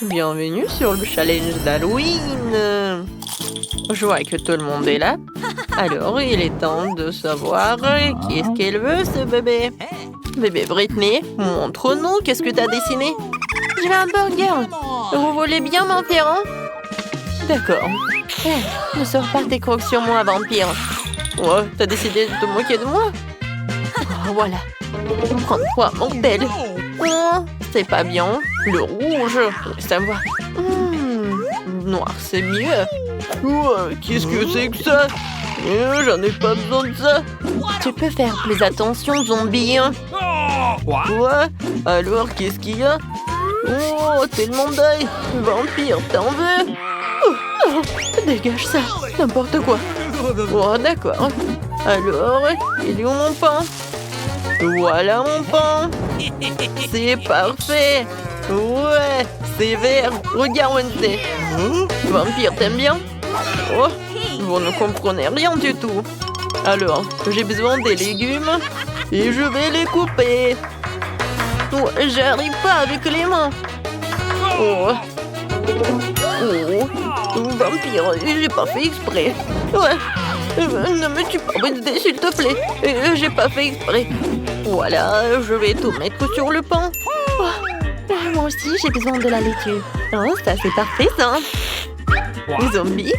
Bienvenue sur le challenge d'Halloween. Je vois que tout le monde est là. Alors, il est temps de savoir qu'est-ce qu'elle veut, ce bébé. Bébé Britney, montre-nous, qu'est-ce que t'as dessiné? Je veux un burger. Vous voulez bien m'en faire un? D'accord. Ne sors pas tes crocs sur moi, vampire. Ouais, t'as décidé de te moquer de moi? Oh, voilà. Prends-toi, mortel. Oh, c'est pas bien. Le rouge, laisse savoir. Noir, c'est mieux. Ouais, qu'est-ce que c'est que ça? J'en ai pas besoin de ça. Tu peux faire plus attention, zombie. Ouais, alors qu'est-ce qu'il y a? Oh, tellement d'œil. Vampire, t'en veux? Dégage ça, n'importe quoi. Oh, d'accord. Alors, il est où mon pain? Voilà mon pain. C'est parfait. Ouais, c'est vert. Regarde, Wednesday. Vampire, t'aimes bien? Oh, vous ne comprenez rien du tout. Alors, j'ai besoin des légumes et je vais les couper. Oh, j'arrive pas avec les mains. Oh. Oh, vampire, j'ai pas fait exprès. Ouais. Ne me tue pas, Wednesday, s'il te plaît. J'ai pas fait exprès. Voilà, je vais tout mettre sur le pain. Oh, moi aussi, j'ai besoin de la laitue. Oh, ça, c'est parfait, ça. Zombie,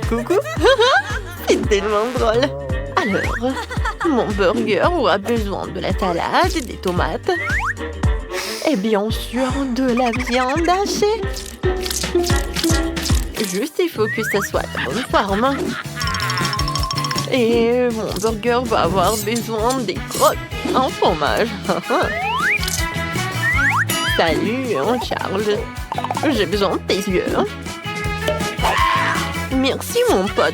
coucou. C'est tellement drôle. Alors, mon burger aura besoin de la salade, des tomates. Et bien sûr, de la viande hachée. Juste, il faut que ça soit la bonne forme. Et mon burger va avoir besoin des crottes en fromage. Salut, Charles. J'ai besoin de tes yeux. Merci, mon pote.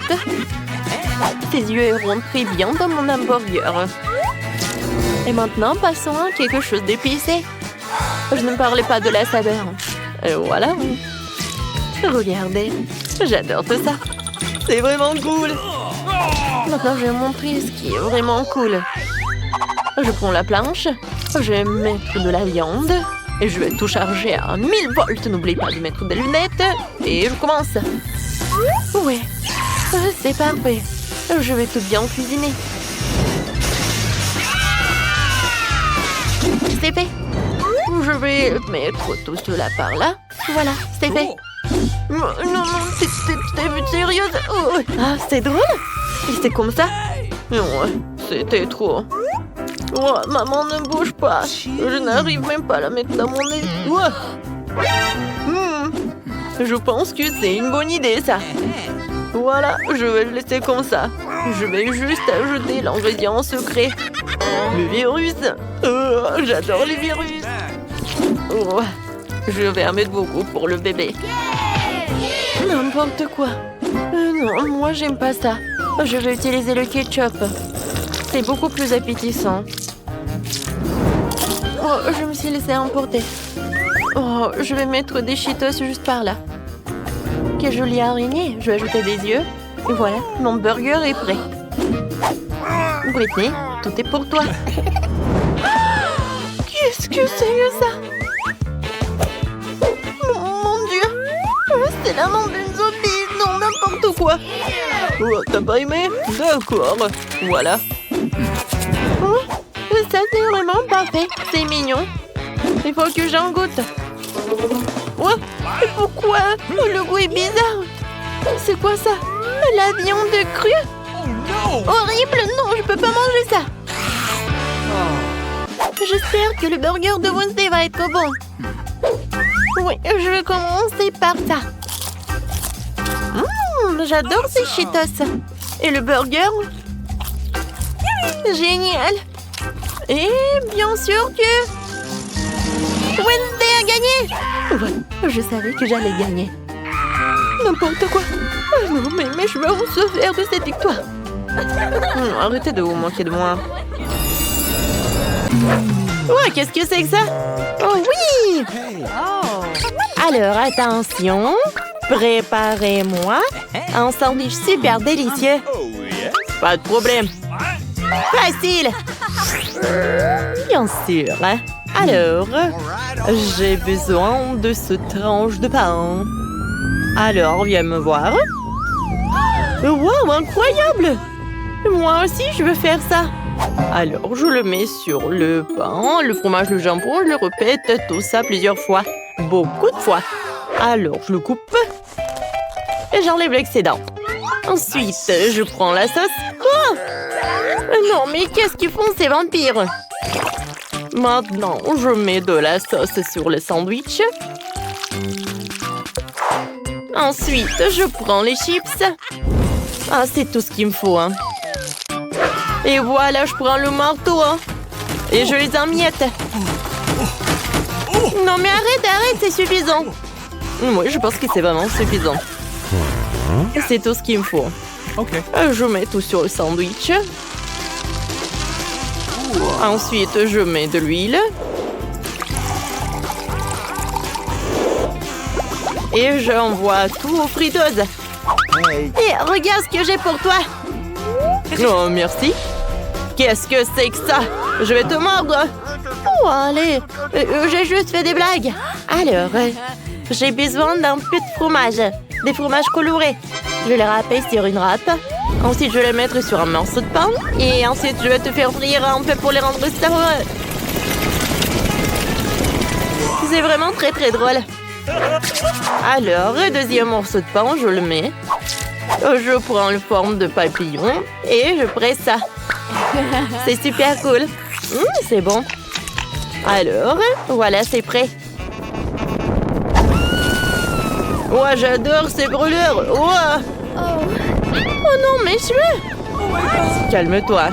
Tes yeux iront très bien dans mon hamburger. Et maintenant, passons à quelque chose d'épicé. Je ne parlais pas de la saveur. Et voilà. Regardez, j'adore tout ça. C'est vraiment cool. Maintenant, je vais montrer ce qui est vraiment cool. Je prends la planche, je vais mettre de la viande et je vais tout charger à 1000 volts. N'oublie pas de mettre des lunettes et je commence. Oui, c'est parfait. Je vais tout bien cuisiner. C'est fait. Je vais mettre tout cela par là. Voilà, c'est fait. Non, t'es sérieuse? Oh. Ah, c'est drôle. Et c'est comme ça? Non, c'était trop. Oh, maman, ne bouge pas. Je n'arrive même pas à la mettre dans mon nez. Ouais. Je pense que c'est une bonne idée, ça. Voilà, je vais le laisser comme ça. Je vais juste ajouter l'ingrédient secret. Le virus. Oh, j'adore les virus. Oh, je vais en mettre beaucoup pour le bébé. N'importe quoi. Non, moi, j'aime pas ça. Je vais utiliser le ketchup. C'est beaucoup plus appétissant. Oh, je me suis laissée emporter. Oh, je vais mettre des Cheetos juste par là. Quelle jolie araignée. Je vais ajouter des yeux. Et voilà, mon burger est prêt. Britney, tout est pour toi. Qu'est-ce que c'est que ça? Mon Dieu. C'est la main d'une zombie. Non, n'importe quoi. Oh, t'as pas aimé? D'accord. Voilà. Oh, ça, c'est vraiment parfait. C'est mignon. Il faut que j'en goûte. Oh, pourquoi? Le goût est bizarre. C'est quoi ça? La viande crue? Horrible. Non, je peux pas manger ça. J'espère que le burger de Wednesday va être bon. Oui, je vais commencer par ça. J'adore ces Cheetos. Et le burger? Génial. Et bien sûr que Wednesday a gagné. Ouais, je savais que j'allais gagner. N'importe quoi. Oh non, mais je vais vous souffrir de cette victoire. Arrêtez de vous moquer de moi. Ouais, qu'est-ce que c'est que ça? Oh oui! Alors, attention. Préparez-moi un sandwich super délicieux. Pas de problème. Facile. Bien sûr. Alors, J'ai besoin de ce tranche de pain. Alors, viens me voir. Wow, incroyable! Moi aussi, je veux faire ça. Alors, je le mets sur le pain, le fromage, le jambon, je le répète, tout ça plusieurs fois. Beaucoup de fois. Alors, je le coupe et j'enlève l'excédent. Ensuite, je prends la sauce. Oh! Non, mais qu'est-ce qu'ils font ces vampires? Maintenant, je mets de la sauce sur le sandwich. Ensuite, je prends les chips. Ah, c'est tout ce qu'il me faut, hein. Et voilà, je prends le marteau, hein. Et je les emmiette. Non, mais arrête, c'est suffisant. Oui, je pense que c'est vraiment suffisant. C'est tout ce qu'il me faut. Okay. Je mets tout sur le sandwich. Ensuite, je mets de l'huile. Et j'envoie tout aux friteuses. Et regarde ce que j'ai pour toi. Oh, merci. Qu'est-ce que c'est que ça? Je vais te mordre. Oh, allez. J'ai juste fait des blagues. Alors, j'ai besoin d'un peu de fromage. Des fromages colorés. Je les râper sur une râpe. Ensuite, je vais les mettre sur un morceau de pain. Et ensuite, je vais te faire frire un peu pour les rendre savoureux. C'est vraiment très très drôle. Alors, le deuxième morceau de pain, je le mets. Je prends la forme de papillon et je presse ça. C'est super cool. C'est bon. Alors, voilà, c'est prêt. Ouais, j'adore ces brûlures. Ouais. Oh non, mes cheveux. Calme-toi.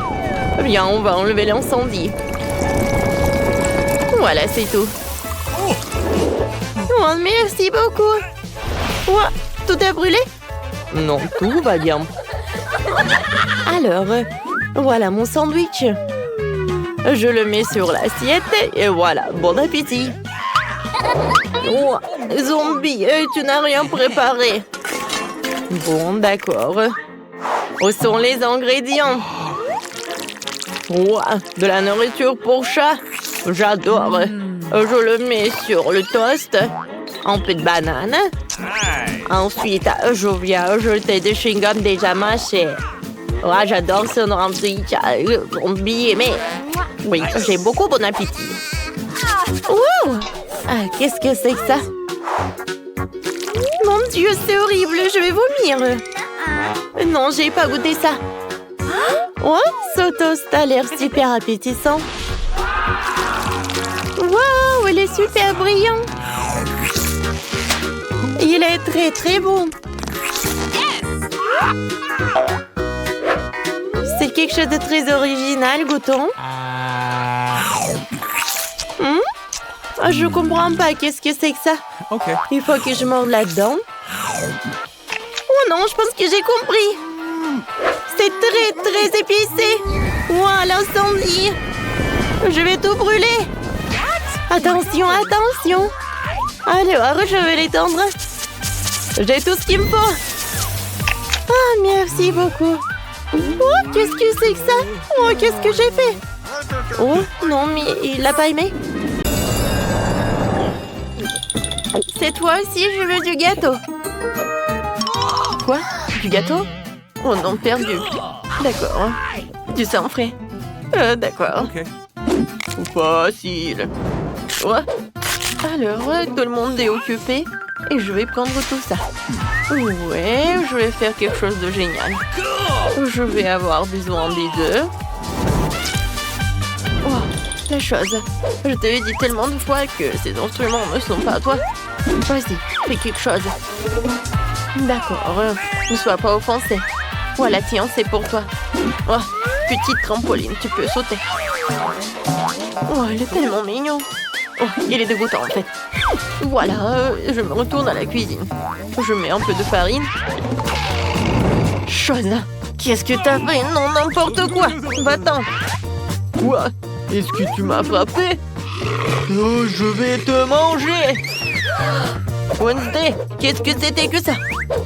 Viens, on va enlever l'incendie. Voilà, c'est tout. Oh, merci beaucoup. Ouais, tout a brûlé? Non, tout va bien. Alors, voilà mon sandwich. Je le mets sur l'assiette et voilà, bon appétit. Oh, zombie, tu n'as rien préparé. Bon, d'accord. Où sont les ingrédients? Oh, de la nourriture pour chat. J'adore. Je le mets sur le toast. Un peu de banane. Ensuite, je viens jeter des chewing-gums déjà mâchés. Ouais, j'adore ce sandwich. Zombie, mais... Oui, j'ai beaucoup bon appétit. Wow! Ah, qu'est-ce que c'est que ça? Mon Dieu, c'est horrible, je vais vomir. Non, j'ai pas goûté ça. Oh, ce toast a l'air super appétissant. Wow, il est super brillant. Il est très très bon. C'est quelque chose de très original, goûtons. Je comprends pas, qu'est-ce que c'est que ça? Okay. Il faut que je morde là-dedans. Oh non, je pense que j'ai compris. C'est très très épicé. Wow, l'incendie. Je vais tout brûler. Attention, attention. Alors, je vais l'étendre. J'ai tout ce qu'il me faut. Ah, merci beaucoup. Oh, qu'est-ce que c'est que ça? Oh, qu'est-ce que j'ai fait? Oh, non, mais il l'a pas aimé. C'est toi aussi, je veux du gâteau. Quoi? Du gâteau? Oh non, perdu. D'accord. Du sang frais. D'accord. Okay. Facile. Ouais. Alors, tout le monde est occupé et je vais prendre tout ça. Ouais, je vais faire quelque chose de génial. Je vais avoir besoin des œufs. Oh, la chose. Je t'avais dit tellement de fois que ces instruments ne sont pas à toi. Vas-y, fais quelque chose. D'accord, ne sois pas offensé. Voilà, tiens, c'est pour toi. Oh, petite trampoline, tu peux sauter. Oh, il est tellement mignon. Oh, il est dégoûtant en fait. Voilà, je me retourne à la cuisine. Je mets un peu de farine. Chose, qu'est-ce que t'as fait? Non, n'importe quoi. Va-t'en. Quoi? Est-ce que tu m'as frappé? Oh, je vais te manger. Wednesday, qu'est-ce que c'était que ça?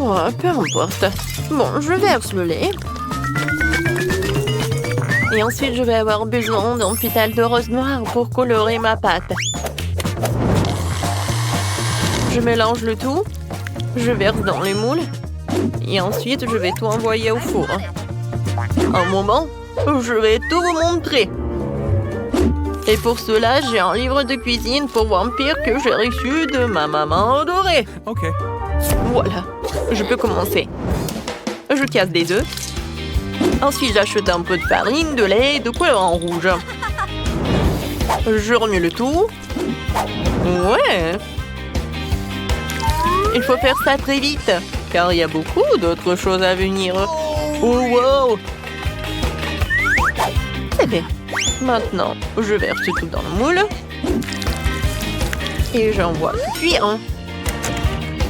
Oh, peu importe. Bon, je verse le lait. Et ensuite, je vais avoir besoin d'un pétale de rose noire pour colorer ma pâte. Je mélange le tout. Je verse dans les moules. Et ensuite, je vais tout envoyer au four. Un moment, je vais tout vous montrer. Et pour cela, j'ai un livre de cuisine pour vampires que j'ai reçu de ma maman adorée. Ok. Voilà, je peux commencer. Je casse des œufs. Ensuite, j'achète un peu de farine, de lait et de couleur en rouge. Je remue le tout. Ouais. Il faut faire ça très vite, car il y a beaucoup d'autres choses à venir. Oh, wow! C'est bien. Maintenant, je verse tout dans le moule. Et j'envoie cuire.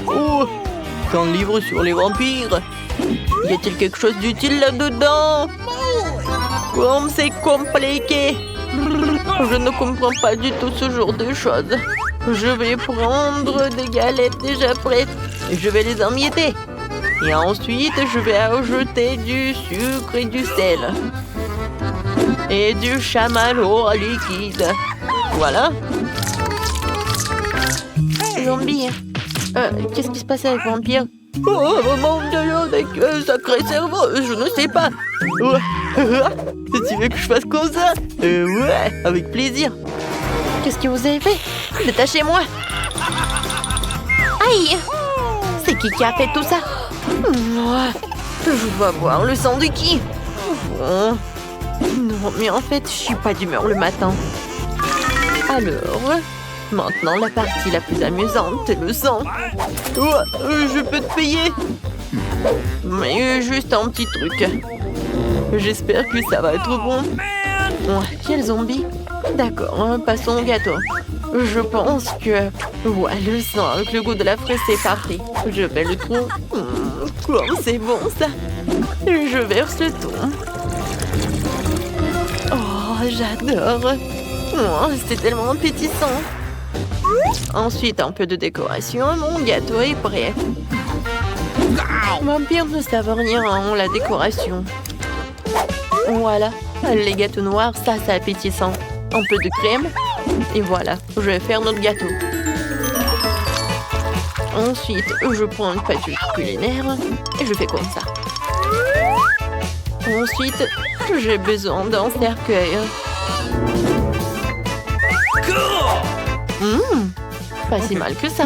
Oh! Un livre sur les vampires. Y a-t-il quelque chose d'utile là-dedans? Comme c'est compliqué. Je ne comprends pas du tout ce genre de choses. Je vais prendre des galettes déjà prêtes et je vais les emietter. Et ensuite, je vais ajouter du sucre et du sel. Et du chamallow liquide. Voilà. Zombie. Qu'est-ce qui se passe avec Vampire? Oh, mon Dieu, avec sacré cerveau, je ne sais pas. Tu veux que je fasse comme ça? Ouais, avec plaisir. Qu'est-ce que vous avez fait? Détachez-moi. Aïe! C'est qui a fait tout ça? Je vais voir le sang de qui? Bon. Non, mais en fait, je suis pas d'humeur le matin. Alors, maintenant la partie la plus amusante, c'est le sang. Je peux te payer. Mais juste un petit truc. J'espère que ça va être bon. Quel zombie? D'accord, passons au gâteau. Je pense que... Ouais, le sang avec le goût de la fraise, c'est parfait. Je fais le trou. Comme c'est bon, ça. Je verse le tout. Oh, j'adore. C'est tellement appétissant. Ensuite, un peu de décoration. Mon gâteau est prêt. Vampire ne savent rien en la décoration. Voilà. Les gâteaux noirs, ça, c'est appétissant. Un peu de crème. Et voilà, je vais faire notre gâteau. Ensuite, je prends une pâte culinaire et je fais comme ça. Ensuite, j'ai besoin d'un cercueil. Pas si mal que ça.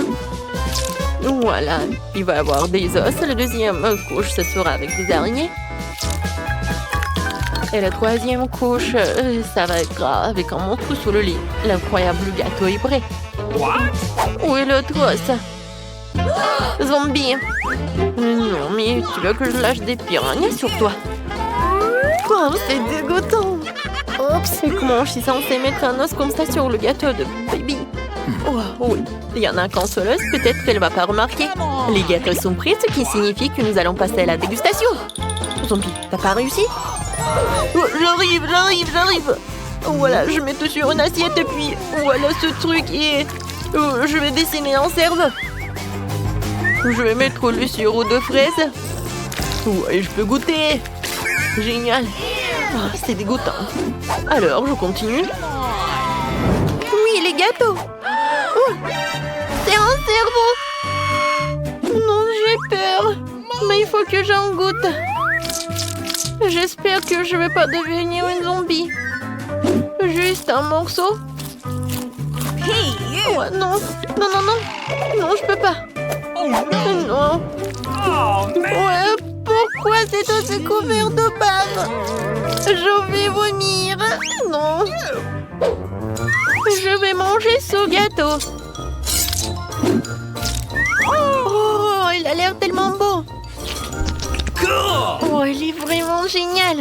Voilà, il va y avoir des os. La deuxième couche, ce sera avec des araignées. Et la troisième couche, ça va être avec un monstre sous le lit. L'incroyable gâteau est prêt. Où est l'autre os? Zombie! Non, mais tu veux que je lâche des piranhas sur toi? Oh, c'est dégoûtant! Oups, et comment je suis censée mettre un os comme ça sur le gâteau de baby? Oh, oui, il y en a qu'un seul os, peut-être qu'elle va pas remarquer. Les gâteaux sont prêts, ce qui signifie que nous allons passer à la dégustation. Zombie, t'as pas réussi? J'arrive. Voilà, je mets tout sur une assiette et puis voilà ce truc et je vais dessiner un cerveau. Je vais mettre le sirop de fraise. Ouais, je peux goûter. Génial. C'est dégoûtant. Alors, je continue. Oui, les gâteaux. C'est un cerveau. Non, j'ai peur. Mais il faut que j'en goûte. J'espère que je ne vais pas devenir une zombie. Juste un morceau. Ouais, non, je peux pas. Non. Ouais, pourquoi c'est aussi couvert de bave? Je vais vomir. Non. Je vais manger ce gâteau. Oh, il a l'air tellement beau. Oh, il est vraiment génial.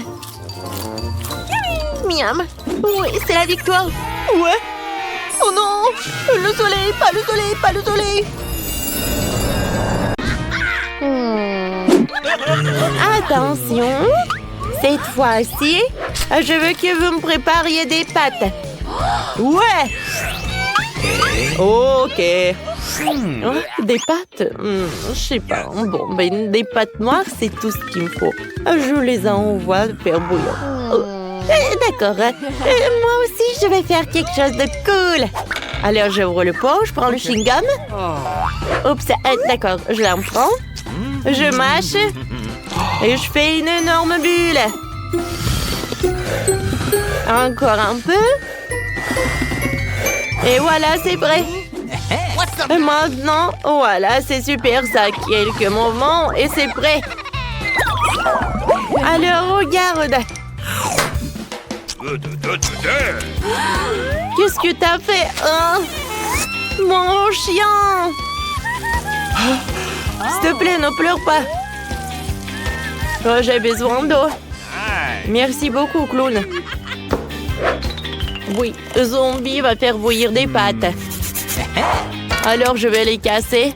Miam. Oui, c'est la victoire. Ouais. Oh non. Le soleil, pas le soleil. Attention. Cette fois-ci, je veux que vous me prépariez des pâtes. Ouais. Ok. Des pâtes? Je sais pas. Bon, ben, des pâtes noires, c'est tout ce qu'il me faut. Je les envoie faire bouillir. D'accord. Moi aussi, je vais faire quelque chose de cool. Alors, j'ouvre le pot, je prends le chewing-gum. Oups, d'accord, je l'en prends. Je mâche. Et je fais une énorme bulle. Encore un peu. Et voilà, c'est prêt. Et maintenant, voilà, c'est super, ça. Quelques mouvements et c'est prêt. Alors, regarde. Qu'est-ce que t'as fait, hein? Mon chien! S'il te plaît, ne pleure pas. Oh, j'ai besoin d'eau. Merci beaucoup, clown. Oui, le zombie va faire bouillir des pâtes. Alors, je vais les casser.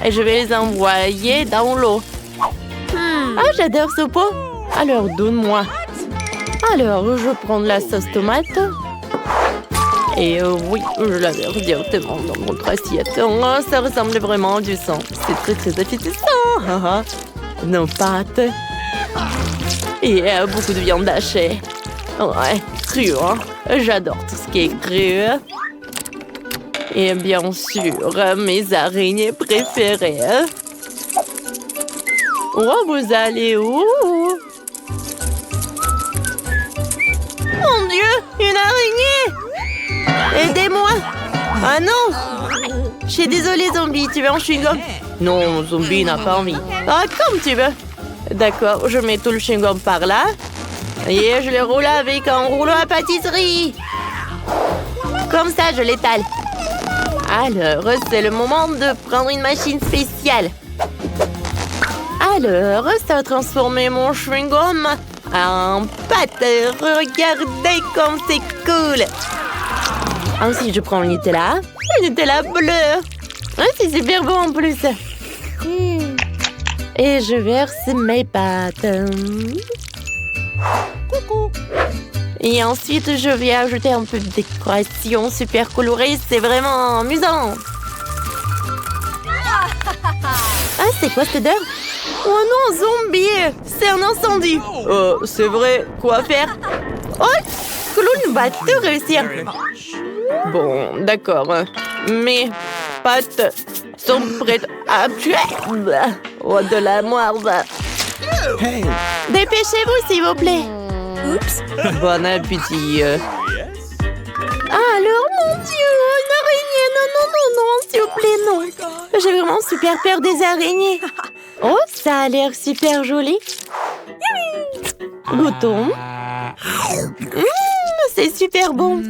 Et je vais les envoyer dans l'eau. Ah, j'adore ce pot. Alors, donne-moi. Alors, je prends de la sauce tomate. Et oui, je la verse directement dans notre assiette. Oh, ça ressemble vraiment à du sang. C'est très, très appétissant. Nos pâtes. Et beaucoup de viande hachée. Ouais, cru, hein. J'adore tout ce qui est cru. Et bien sûr, mes araignées préférées. Oh, vous allez où? Mon Dieu, une araignée! Aidez-moi! Ah non! Je suis désolée, zombie, tu veux un chewing-gum? Non, zombie n'a pas envie. Ah, comme tu veux. D'accord, je mets tout le chewing-gum par là. Et je le roule avec un rouleau à pâtisserie. Comme ça, je l'étale. Alors, c'est le moment de prendre une machine spéciale. Alors, ça va transformer mon chewing-gum en pâte. Regardez comme c'est cool. Ensuite, je prends le Nutella. Le Nutella bleu. C'est super beau en plus. Et je verse mes pâtes. Coucou. Et ensuite, je vais ajouter un peu de décoration super colorée. C'est vraiment amusant. Ah, c'est quoi cette odeur? Oh non, zombie! C'est un incendie! C'est vrai, quoi faire? Oh! Clown va tout réussir! Bon, d'accord. Mes pâtes sont prêtes à tuer! Oh, de la merde! Hey. Dépêchez-vous, s'il vous plaît! Oups! Bon appétit! Ah, alors, mon Dieu! Une araignée! Non, non, non, non, s'il vous plaît, non! J'ai vraiment super peur des araignées! Oh, ça a l'air super joli! Goûtons! C'est super bon!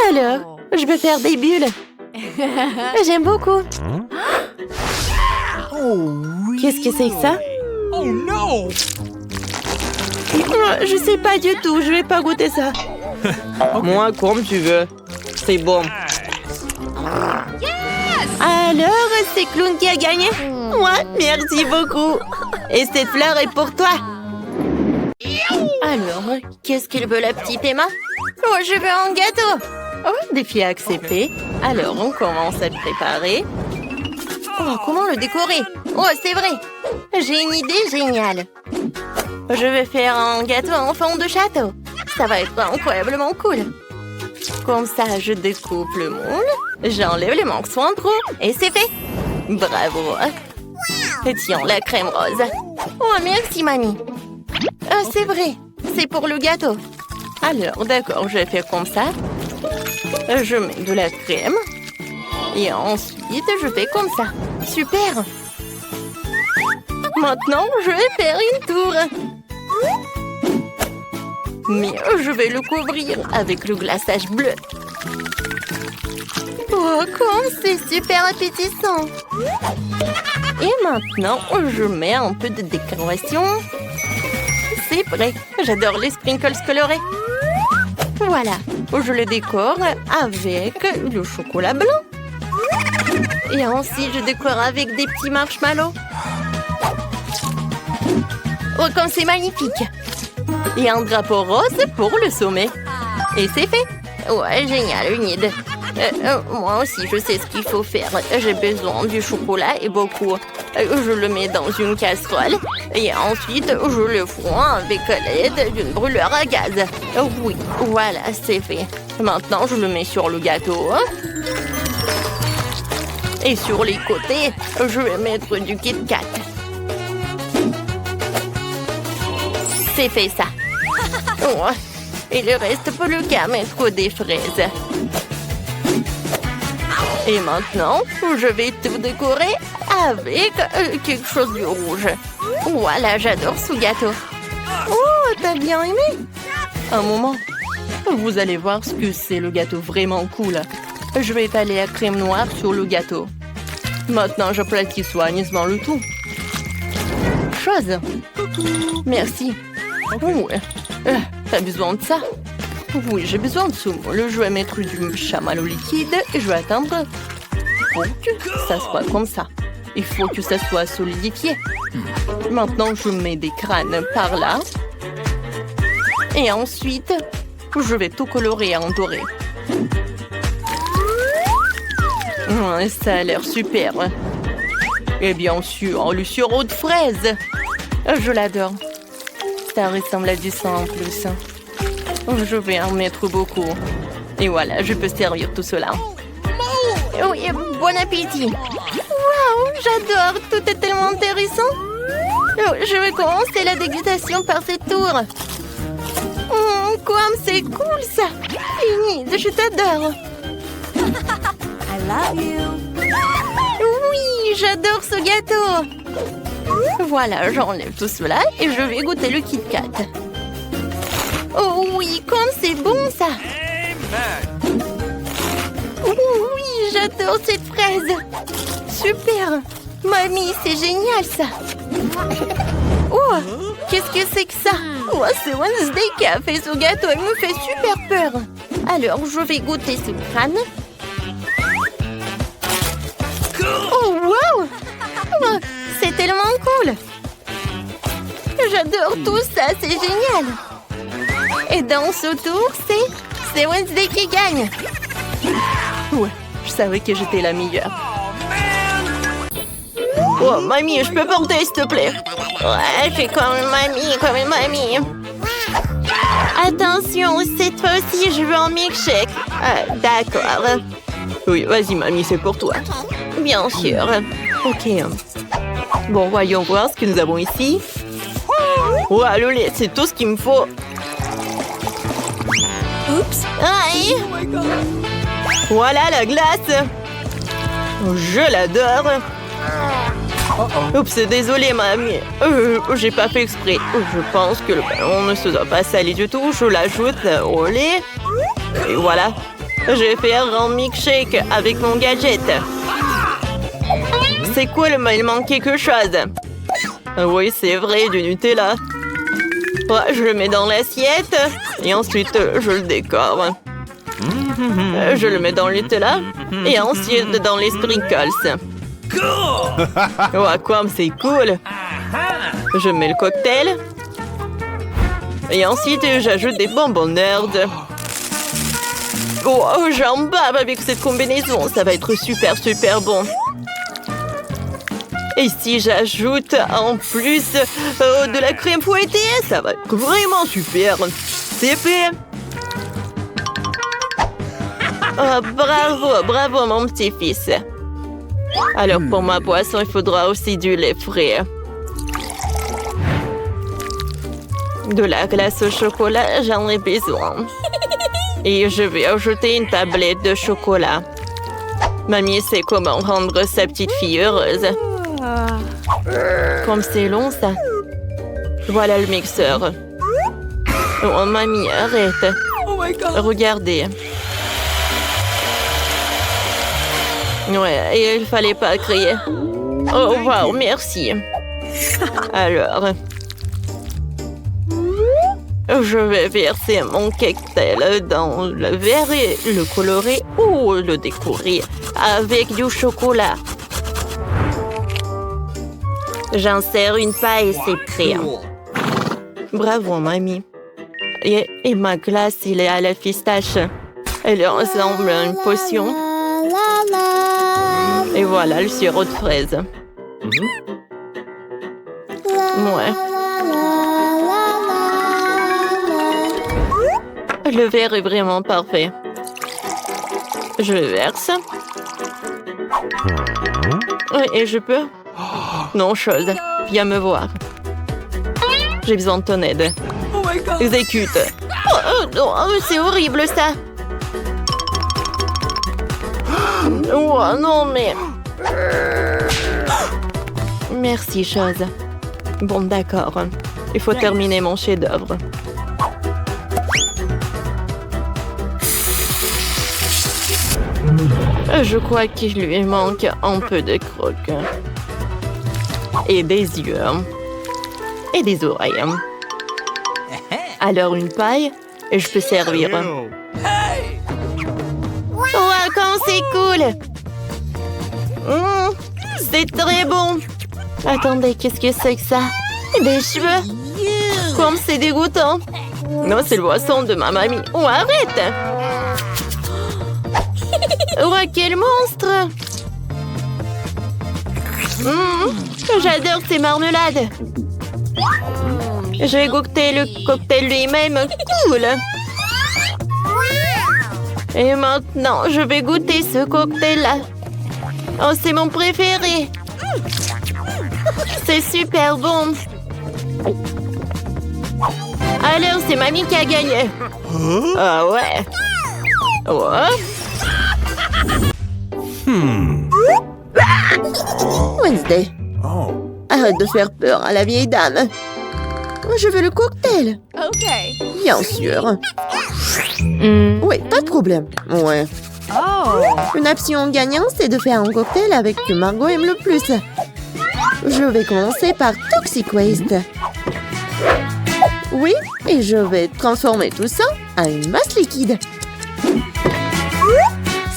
Alors, je vais faire des bulles! J'aime beaucoup! Qu'est-ce que c'est que ça? Oh non! Je sais pas du tout, je vais pas goûter ça. Moi, comme tu veux. C'est bon. Alors, c'est Clown qui a gagné? Moi, merci beaucoup. Et cette fleur est pour toi. Alors, qu'est-ce qu'il veut la petite Emma? Oh, je veux un gâteau. Oh, défi accepté. Alors, on commence à le préparer. Oh, comment le décorer? Oh, c'est vrai. J'ai une idée géniale. Je vais faire un gâteau en forme de château. Ça va être incroyablement cool. Comme ça, je découpe le moule. J'enlève les morceaux en trop. Et c'est fait. Bravo. Et tiens, la crème rose. Oh, merci, mamie. C'est vrai. C'est pour le gâteau. Alors, d'accord, je vais faire comme ça. Je mets de la crème. Et ensuite, je fais comme ça. Super. Maintenant, je vais faire une tour. Mais je vais le couvrir avec le glaçage bleu. Oh, comme c'est super appétissant. Et maintenant, je mets un peu de décoration. C'est prêt. J'adore les sprinkles colorés. Voilà. Je le décore avec le chocolat blanc. Et ensuite, je décore avec des petits marshmallows. Oh, comme c'est magnifique! Et un drapeau rose pour le sommet. Et c'est fait! Ouais, génial, une idée. Moi aussi, je sais ce qu'il faut faire. J'ai besoin du chocolat et beaucoup. Je le mets dans une casserole. Et ensuite, je le fond avec l'aide d'une brûleur à gaz. Oui, voilà, c'est fait. Maintenant, je le mets sur le gâteau. Et sur les côtés, je vais mettre du Kit Kat. C'est fait ça. Oh, il ne reste plus qu'à mettre des fraises. Et maintenant, je vais tout décorer avec quelque chose de rouge. Voilà, j'adore ce gâteau. Oh, t'as bien aimé? Un moment. Vous allez voir ce que c'est le gâteau vraiment cool. Je vais étaler la crème noire sur le gâteau. Maintenant, j'aplatis soigneusement le tout. Chose. Merci. Oh, t'as besoin de ça? Oui, j'ai besoin de ce moule. Je vais mettre du chamallow liquide et je vais attendre pour que ça soit comme ça. Il faut que ça soit solidifié. Maintenant, je mets des crânes par là. Et ensuite, je vais tout colorer en doré. Ça a l'air super. Et bien sûr, le sirop de fraise. Je l'adore. Ça ressemble à du sang en plus. Je vais en mettre beaucoup. Et voilà, je peux servir tout cela. Oui, bon appétit. Waouh, j'adore. Tout est tellement intéressant. Je vais commencer la dégustation par ce tour. Comme c'est cool ça. Enid, je t'adore. I love you. Oui, j'adore ce gâteau. Voilà, j'enlève tout cela et je vais goûter le Kit Kat. Oh oui, comme c'est bon ça. Oh oui, j'adore cette fraise. Super. Mamie, c'est génial ça. Oh, qu'est-ce que c'est que ça? Oh, c'est Wednesday qui a fait ce gâteau. Il me fait super peur. Alors, je vais goûter ce crâne. Oh, wow! Oh, c'est tellement cool. J'adore tout ça, c'est génial. Et dans ce tour, c'est Wednesday qui gagne. Ouais, je savais que j'étais la meilleure. Oh, mamie, je peux porter, s'il te plaît? Ouais, fais comme une mamie. Attention, cette fois-ci, je veux un milkshake. D'accord. Oui, vas-y, mamie, c'est pour toi. Bien sûr. Ok. Bon, voyons voir ce que nous avons ici. Oh, le lait, c'est tout ce qu'il me faut. Oups. Aïe. Voilà la glace. Je l'adore. Oups, désolé, mamie. J'ai pas fait exprès. Je pense que le ballon ne se doit pas saler du tout. Je l'ajoute au lait. Et voilà. Je vais faire un milkshake avec mon gadget. C'est cool, mais il manque quelque chose. Oui, c'est vrai, du Nutella. Ouais, je le mets dans l'assiette. Et ensuite, je le décore. Je le mets dans le Nutella. Et ensuite, dans les sprinkles. Oh, comme c'est cool. Je mets le cocktail. Et ensuite, j'ajoute des bonbons nerd. Oh, j'en bave avec cette combinaison. Ça va être super, super bon. Et si j'ajoute en plus de la crème fouettée, ça va être vraiment super. C'est fait. Oh, bravo, bravo mon petit-fils. Alors pour ma boisson, il faudra aussi du lait frais. De la glace au chocolat, j'en ai besoin. Et je vais ajouter une tablette de chocolat. Mamie sait comment rendre sa petite fille heureuse. Comme c'est long ça. Voilà le mixeur. Oh mamie, arrête. Regardez. Ouais, et il fallait pas crier. Oh wow, merci. Alors, je vais verser mon cocktail dans le verre et le colorer ou le décorer avec du chocolat. J'insère une paille et c'est prêt. Bravo, mamie. Et ma glace, il est à la pistache. Elle ressemble à une potion. Et voilà le sirop de fraise. Ouais. Le verre est vraiment parfait. Je verse. Et je peux? Non, chose. Viens me voir. J'ai besoin de ton aide. Exécute. Non, c'est horrible ça. Oh non, mais... Merci, chose. Bon, d'accord. Il faut terminer mon chef-d'œuvre. Je crois qu'il lui manque un peu de crocs. Et des yeux. Et des oreilles. Alors une paille, et je peux servir. Wow, quand c'est cool! C'est très bon! Attendez, qu'est-ce que c'est que ça? Des cheveux? Comme c'est dégoûtant! Non, c'est le boisson de ma mamie. Oh, arrête! Oh, quel monstre! J'adore ces marmelades! J'ai goûté le cocktail lui-même. Cool! Et maintenant, je vais goûter ce cocktail-là. Oh, c'est mon préféré. C'est super bon. Alors, c'est mamie qui a gagné. Ah ouais. Ouais. Wednesday. Arrête de faire peur à la vieille dame. Je veux le cocktail. OK. Bien sûr. Oui, pas de problème. Ouais. Une option gagnante, c'est de faire un cocktail avec ce que Margot aime le plus. Je vais commencer par Toxic Waste. Oui, et je vais transformer tout ça en une masse liquide.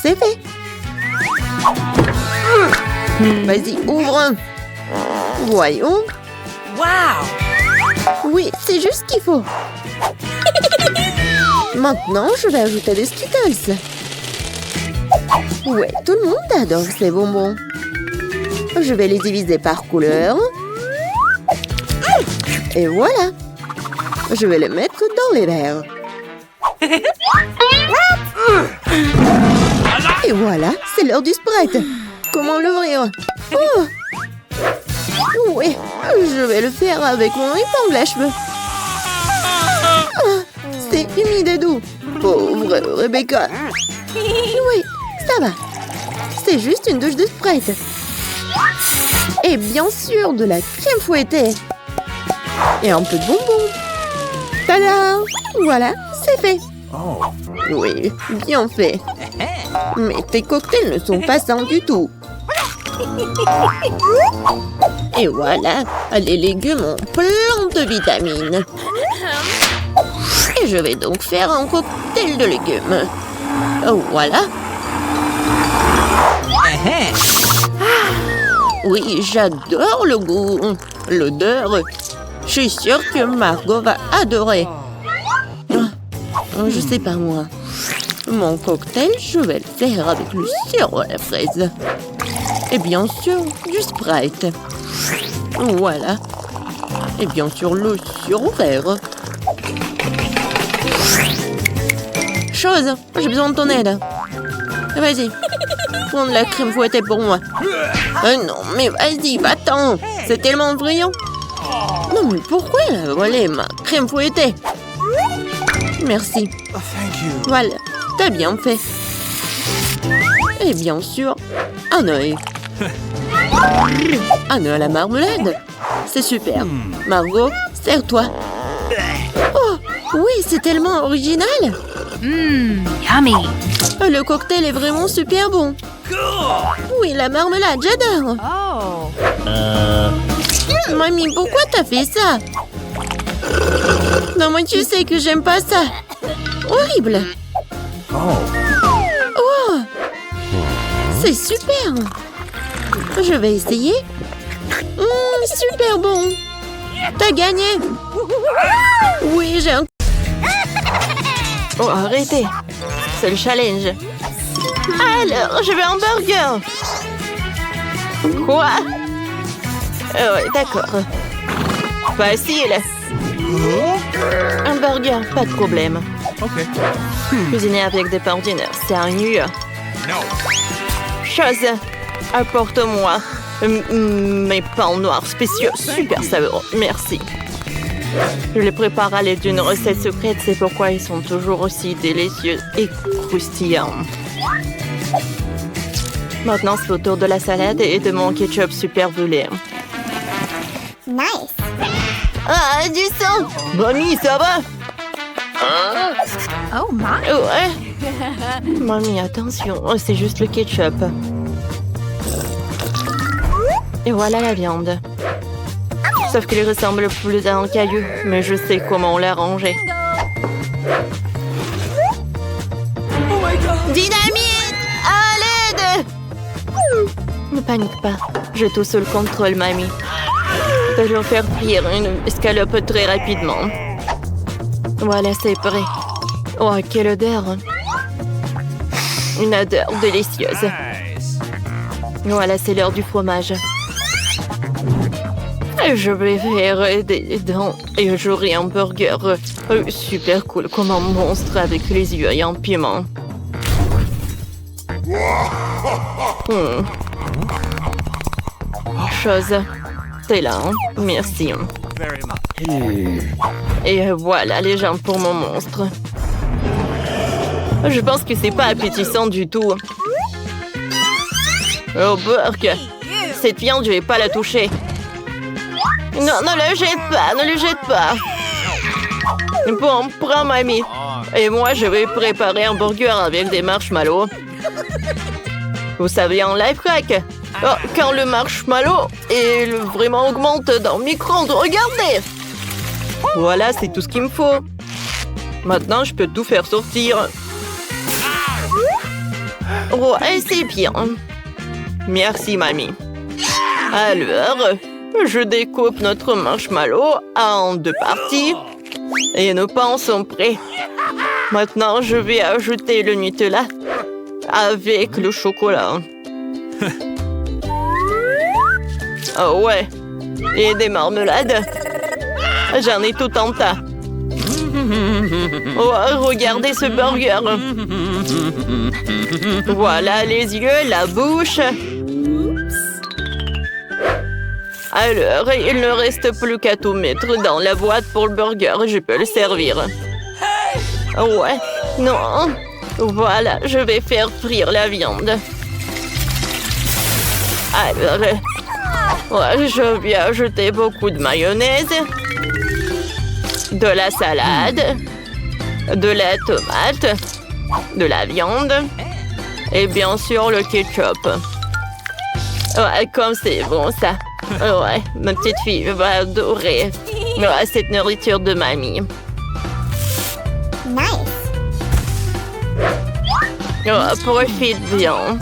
C'est fait. Vas-y, ouvre. Voyons. Wow! Oui, c'est juste ce qu'il faut. Maintenant, je vais ajouter des Skittles. Ouais, tout le monde adore ces bonbons. Je vais les diviser par couleur. Et voilà. Je vais les mettre dans les verres. Et voilà, c'est l'heure du Sprite. Comment l'ouvrir? Oh! Oui, je vais le faire avec mon épingle à cheveux. Ah, c'est humide et doux. Pauvre Rebecca. Oui, ça va. C'est juste une douche de Sprite. Et bien sûr, de la crème fouettée. Et un peu de bonbons. Tada! Voilà, c'est fait. Oui, bien fait. Mais tes cocktails ne sont pas sains du tout. Et voilà, les légumes ont plein de vitamines. Et je vais donc faire un cocktail de légumes. Voilà. Oui, j'adore le goût. L'odeur. Je suis sûre que Margot va adorer. Je sais pas moi. Mon cocktail, je vais le faire avec le sirop à la fraise. Et bien sûr, du Sprite. Voilà. Et bien sûr, le sirop vert. Chose, j'ai besoin de ton aide. Vas-y, prends de la crème fouettée pour moi. Non, mais vas-y, va-t'en. C'est tellement brillant. Non, mais pourquoi elle a volé ma crème fouettée? Merci. Voilà, t'as bien fait. Et bien sûr, un œil. Un œil à la marmelade. C'est super. Margot, sers-toi. Oh, oui, c'est tellement original. Yummy. Le cocktail est vraiment super bon. Oui, la marmelade, j'adore. Mamie, pourquoi t'as fait ça? Non, moi, tu sais que j'aime pas ça. Horrible. Oh, c'est super. Je vais essayer. Super bon. T'as gagné. Oui, j'ai un... Oh, arrêtez. C'est le challenge. Alors, je veux un burger. Quoi? Ouais, d'accord. Facile. Un burger, pas de problème. Cuisiner avec des pains ordinaires, c'est ennuyeux. Chose, apporte-moi mes pains noirs spéciaux. Super savoureux, merci. Je les prépare à l'aide d'une recette secrète, c'est pourquoi ils sont toujours aussi délicieux et croustillants. Maintenant, c'est au tour de la salade et de mon ketchup super brûlé. Nice. Ah, du sang! Mamie, ça va? Oh my. Ouais. Mamie, attention, c'est juste le ketchup. Et voilà la viande. Sauf qu'il ressemble plus à un caillou, mais je sais comment l'arranger. Dynamite! À l'aide! Ne panique pas, j'ai tout sous le contrôle, mamie. Je vais leur faire frire une escalope très rapidement. Voilà, c'est prêt. Oh, quelle odeur! Une odeur délicieuse. Voilà, c'est l'heure du fromage. Je vais faire des dents et j'aurai un burger super cool comme un monstre avec les yeux et un piment. Chose, c'est là, hein? Merci. Et voilà les jambes pour mon monstre. Je pense que c'est pas appétissant du tout. Oh, burk! Cette viande, je vais pas la toucher. Non, ne le jette pas, ne le jette pas. Bon, prends mamie. Et moi, je vais préparer un burger avec des marshmallows. Vous savez, un lifehack. Oh, quand le marshmallow vraiment augmente dans le micro-ondes, regardez. Voilà, c'est tout ce qu'il me faut. Maintenant, je peux tout faire sortir. Ouais, c'est bien. Merci, mamie. Alors, je découpe notre marshmallow en 2 parties. Et nos pains sont prêts. Maintenant, je vais ajouter le Nutella avec le chocolat. Oh ouais. Et des marmelades. J'en ai tout un tas. Oh, regardez ce burger. Voilà les yeux, la bouche. Alors, il ne reste plus qu'à tout mettre dans la boîte pour le burger. Je peux le servir. Ouais, non. Voilà, je vais faire frire la viande. Alors, ouais, je vais ajouter beaucoup de mayonnaise, de la salade, de la tomate, de la viande et bien sûr le ketchup. Ouais, comme c'est bon ça. Ouais, ma petite fille va adorer cette nourriture de mamie. Nice. Oh, profite bien.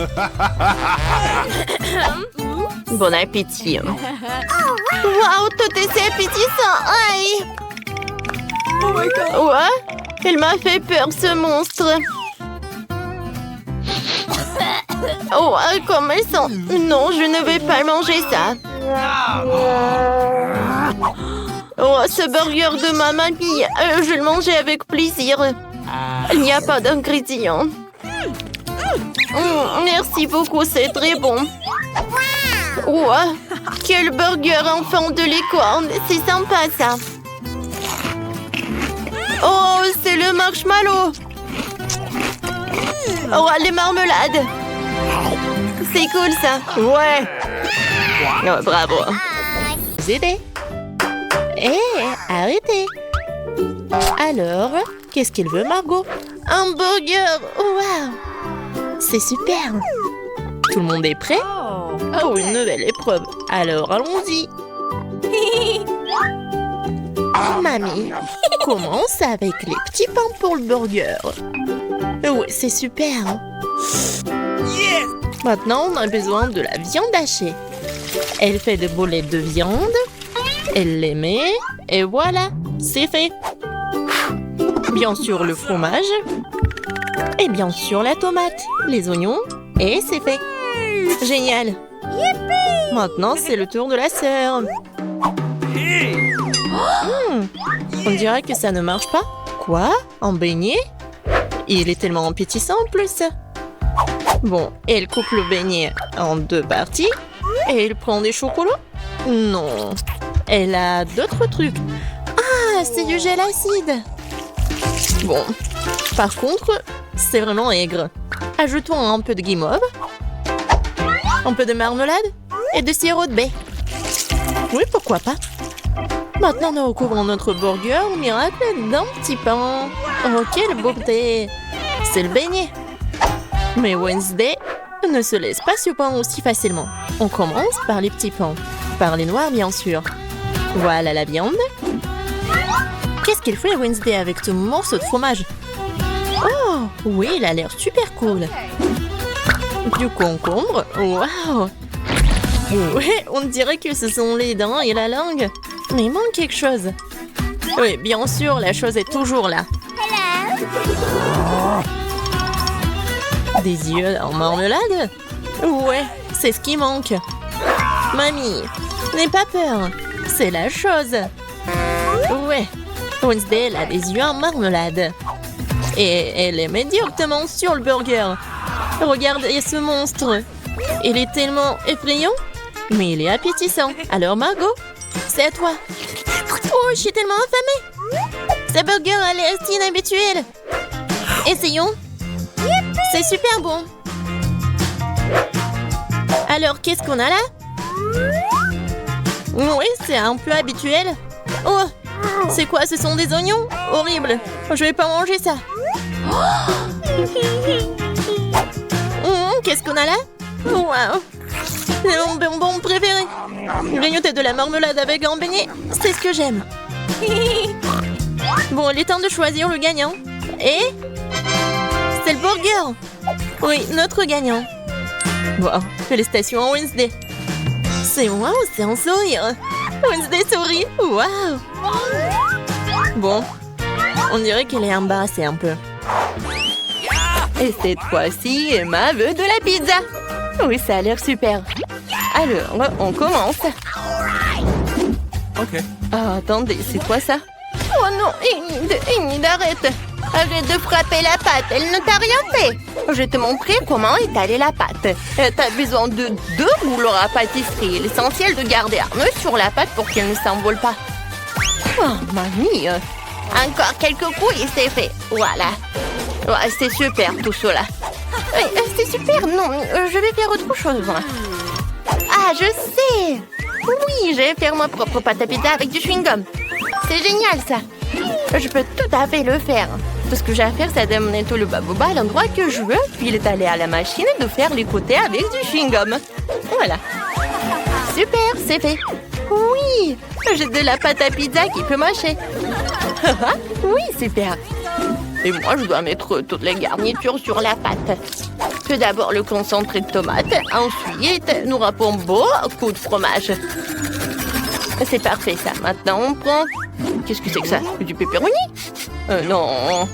Bon appétit. Wow, tout est si appétissant. Aïe. Oh my god. Ouais, il m'a fait peur ce monstre. Oh, comment ils sont. Non, je ne vais pas manger ça. Oh, ce burger de ma mamie, je le mangeais avec plaisir. Il n'y a pas d'ingrédients. Merci beaucoup, c'est très bon. Ouais, quel burger enfant de licorne, c'est sympa ça. Oh, c'est le marshmallow. Oh, les marmelades. C'est cool ça. Ouais. Oh, bravo. Aider. Hé, arrêtez. Alors, qu'est-ce qu'il veut, Margot? Un burger. Waouh. C'est super. Tout le monde est prêt? Oh, une nouvelle épreuve. Alors, allons-y. Mamie, commence avec les petits pains pour le burger. Oui, c'est super. Maintenant, on a besoin de la viande hachée. Elle fait des boulettes de viande. Elle les met. Et voilà, c'est fait. Bien sûr, le fromage. Et bien sûr, la tomate, les oignons. Et c'est fait. Génial. Maintenant, c'est le tour de la sœur. On dirait que ça ne marche pas. Quoi? Un beignet? Il est tellement appétissant en plus. Bon, elle coupe le beignet en 2 parties. Et elle prend des chocolats? Non. Elle a d'autres trucs. Ah, c'est du gel acide. Bon. Par contre, c'est vraiment aigre. Ajoutons un peu de guimauve. Un peu de marmelade. Et de sirop de baie. Oui, pourquoi pas. Maintenant, nous recouvrons notre burger au miracle d'un petit pain. Oh, quelle beauté! C'est le beignet. Mais Wednesday ne se laisse pas surprendre aussi facilement. On commence par les petits pains. Par les noirs, bien sûr. Voilà la viande. Qu'est-ce qu'il fait Wednesday avec ce morceau de fromage? Oh, oui, il a l'air super cool. Du concombre. Waouh! Oui, on dirait que ce sont les dents et la langue. Mais il manque quelque chose. Oui, bien sûr, la chose est toujours là. Des yeux en marmelade? Ouais, c'est ce qui manque. Mamie, n'aie pas peur. C'est la chose. Ouais, Wednesday, elle a des yeux en marmelade. Et elle les met directement sur le burger. Regardez ce monstre. Il est tellement effrayant, mais il est appétissant. Alors Margot, c'est à toi. Oh, je suis tellement affamée. Ce burger a l'air inhabituel. Essayons. C'est super bon. Alors, qu'est-ce qu'on a là? Oui, c'est un peu habituel. Oh, c'est quoi? Ce sont des oignons? Horrible. Je vais pas manger ça. Qu'est-ce qu'on a là? Waouh. C'est mon bonbon préféré. Grignoter de la marmelade avec un beignet, c'est ce que j'aime. Bon, il est temps de choisir le gagnant. Et c'est le burger. Oui, notre gagnant. Wow, félicitations à Wednesday. C'est wow, c'est un sourire. Wednesday sourit. Wow. Bon, on dirait qu'elle est embarrassée un peu. Et cette fois-ci, Emma veut de la pizza. Oui, ça a l'air super. Alors, on commence. Ok. Ah, attendez, c'est quoi ça? Oh non, Enid, arrête. Arrête de frapper la pâte, elle ne t'a rien fait. Je te montrer comment étaler la pâte. T'as besoin de 2 rouleaux à pâtisserie. L'essentiel de garder un nœud sur la pâte pour qu'elle ne s'envole pas. Oh, mamie. Encore quelques coups et c'est fait. Voilà. Ouais, c'est super tout cela. C'est super, non, je vais faire autre chose. Ah, je sais. Oui, je vais faire ma propre pâte à pizza avec du chewing-gum. C'est génial ça. Je peux tout à fait le faire. Tout ce que j'ai à faire, c'est d'amener tout le baboba à l'endroit que je veux, puis l'étaler à la machine et de faire les côtés avec du chewing-gum. Voilà. Super, c'est fait. Oui, j'ai de la pâte à pizza qui peut mâcher. Oui, super. Et moi, je dois mettre toutes les garnitures sur la pâte. Tout d'abord le concentré de tomate. Ensuite, nous râpons beaucoup de fromage. C'est parfait ça. Maintenant, on prend... Qu'est-ce que c'est que ça? Du pepperoni? Non.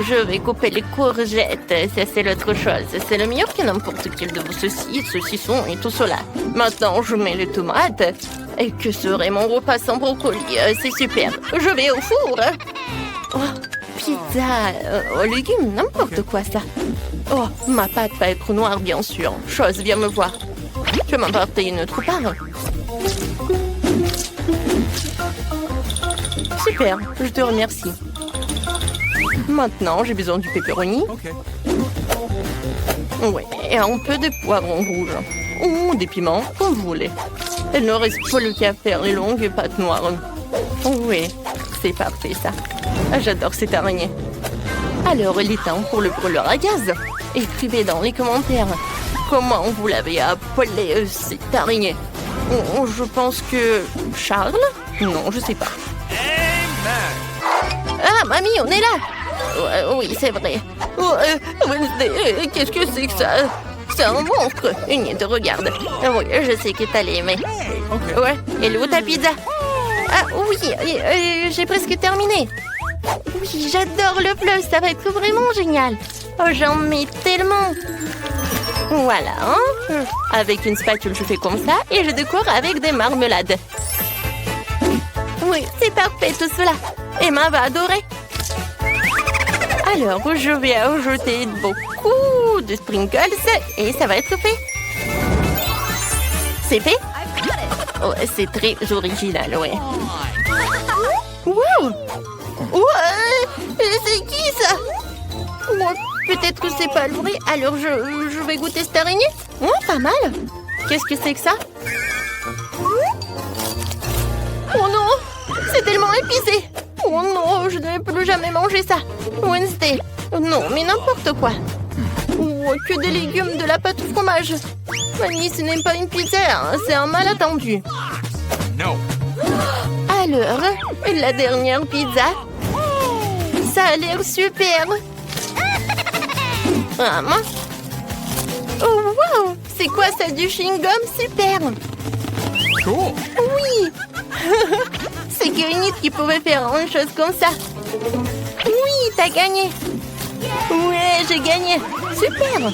Je vais couper les courgettes. Ça, c'est l'autre chose. C'est le meilleur que n'importe quel de vos saucissons et tout cela. Maintenant, je mets les tomates. Et que serait mon repas sans brocoli? C'est super. Je vais au four. Oh, pizza, aux légumes, n'importe quoi ça. Oh, ma pâte va être noire, bien sûr. Chose, viens me voir. Tu m'as apporté une autre part. Super, je te remercie. Maintenant, j'ai besoin du pepperoni. Ouais, et un peu de poivron rouge. Ou des piments, comme vous voulez. Il ne reste plus qu'à faire les longues pâtes noires. Oui, c'est parfait ça. J'adore cette araignée. Alors, il est temps pour le brûleur à gaz. Écrivez dans les commentaires comment vous l'avez appelé cette araignée. Je pense que... Charles? Non, je sais pas. Ah, mamie, on est là. Oui, c'est vrai. Wednesday, qu'est-ce que c'est que ça? C'est un monstre. Enid, regarde. Oui, je sais que t'allais aimer. Ouais, et où ta pizza? Ah oui, j'ai presque terminé. Oui, j'adore le fleuve, ça va être vraiment génial. Oh, j'en mets tellement. Voilà, hein? Avec une spatule, je fais comme ça et je décore avec des marmelades. Oui, c'est parfait tout cela. Emma va adorer. Alors, je vais ajouter beaucoup de sprinkles et ça va être fait. C'est fait? Oh, c'est très original, ouais. Wow! Ouais! C'est qui ça? Bon, peut-être que c'est pas le vrai, alors je vais goûter cette araignée. Oh, pas mal! Qu'est-ce que c'est que ça? Oh non! C'est tellement épicé! Oh non, je ne vais plus jamais manger ça! Wednesday! Non, mais n'importe quoi! Oh, que des légumes, de la pâte au fromage! Fanny, ce n'est pas une pizza, hein, c'est un malentendu! No. Alors, la dernière pizza? Ça a l'air super! Ah, mince. Oh, wow! C'est quoi ça, du chewing-gum? Super! Cool. Oui! C'est Granit qui pouvait faire une chose comme ça. Oui, t'as gagné! Ouais, j'ai gagné! Super!